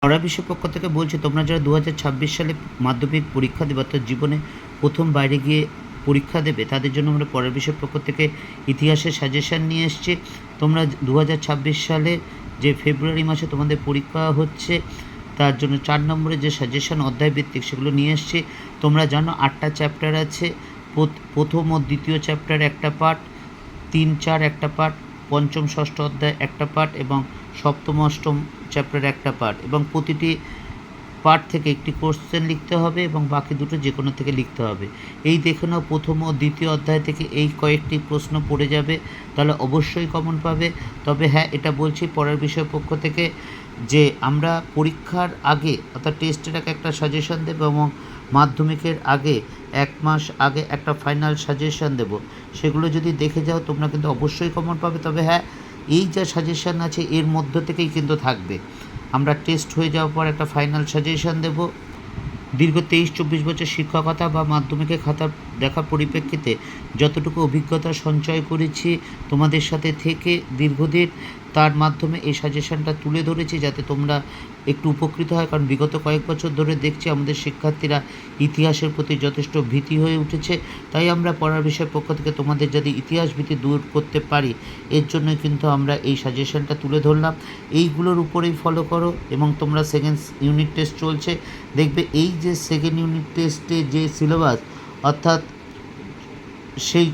পড়া বিষয় পক্ষ থেকে বলছি, তোমরা যারা 2026 সালে মাধ্যমিক পরীক্ষা দেবে অর্থাৎ জীবনে প্রথম বাইরে গিয়ে পরীক্ষা দেবে, তাদের জন্য আমরা পড়ার বিষয় পক্ষ থেকে ইতিহাসের সাজেশান নিয়ে এসেছি। তোমরা 2026 সালে যে ফেব্রুয়ারি মাসে তোমাদের পরীক্ষা হচ্ছে, তার জন্য 4 নম্বরের যে সাজেশান অধ্যায়ভিত্তিক সেগুলো নিয়ে এসেছি। তোমরা জানো 8টা চ্যাপ্টার আছে। প্রথম ও দ্বিতীয় চ্যাপ্টার একটা পার্ট, 3, 4 একটা পার্ট, পঞ্চম ষষ্ঠ অধ্যায় একটা পার্ট এবং সপ্তম অষ্টম চ্যাপ্টার একটা পার্ট, এবং প্রতিটি পার্ট থেকে একটি কোশ্চেন লিখতে হবে এবং বাকি দুটো যে কোনো থেকে লিখতে হবে। এই দেখে নাও, প্রথম ও দ্বিতীয় অধ্যায় থেকে এই কয়েকটি প্রশ্ন পড়ে যাবে, তাহলে অবশ্যই কমন পাবে। তবে হ্যাঁ, এটা বলছি পড়ার বিষয় পক্ষ থেকে যে আমরা পরীক্ষার আগে অর্থাৎ টেস্টের আগে একটা সাজেশন দেবো এবং মাধ্যমিকের আগে 1 মাস আগে একটা ফাইনাল সাজেশন দেব। সেগুলো যদি দেখে যাও তোমরা কিন্তু অবশ্যই কমন পাবে। তবে হ্যাঁ, এই যা সাজেশন আছে এর মধ্য থেকেই কিন্তু থাকবে। আমরা টেস্ট হয়ে যাওয়ার পর একটা ফাইনাল সাজেশন দেব। দীর্ঘ 23-24 বছর শিক্ষকতা বা মাধ্যমিকের খাতা দেখার পরিপ্রেক্ষিতে যতটুকু অভিজ্ঞতা সঞ্চয় করেছি তোমাদের সাথে থেকে দীর্ঘদিন, তার মাধ্যমে এই সাজেশনটা তুলে ধরেছি যাতে তোমরা একটু উপকৃত হয়। কারণ বিগত কয়েক বছর ধরে দেখছি আমাদের শিক্ষার্থীরা ইতিহাসের প্রতি যথেষ্ট ভীতি হয়ে উঠেছে। তাই আমরা পড়ার বিষয় পক্ষ থেকে তোমাদের যদি ইতিহাস ভীতি দূর করতে পারি, এর জন্যই কিন্তু আমরা এই সাজেশনটা তুলে ধরলাম। এইগুলোর উপরেই ফলো করো এবং তোমরা সেকেন্ড ইউনিট টেস্ট চলছে, দেখবে এই যে সেকেন্ড ইউনিট টেস্টে যে সিলেবাস অর্থাৎ সেই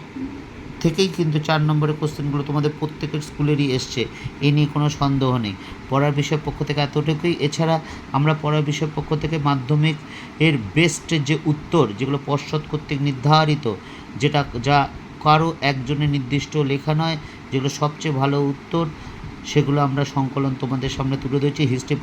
থেকেই কিন্তু 4 নম্বরের কোশ্চেনগুলো তোমাদের প্রত্যেকের স্কুলেরই এসছে, এ নিয়ে কোনো সন্দেহ নেই। পড়ার বিষয় পক্ষ থেকে এতটুকুই। এছাড়া আমরা পড়ার বিষয় পক্ষ থেকে মাধ্যমিক এর বেস্ট যে উত্তর, যেগুলো পর্ষদ কর্তৃক নির্ধারিত, যা কারো একজনের নির্দিষ্ট লেখা নয়, যেগুলো সবচেয়ে ভালো উত্তর, সেগুলো আমরা সংকলন তোমাদের সামনে তুলে ধরেছি। হিস্ট্রি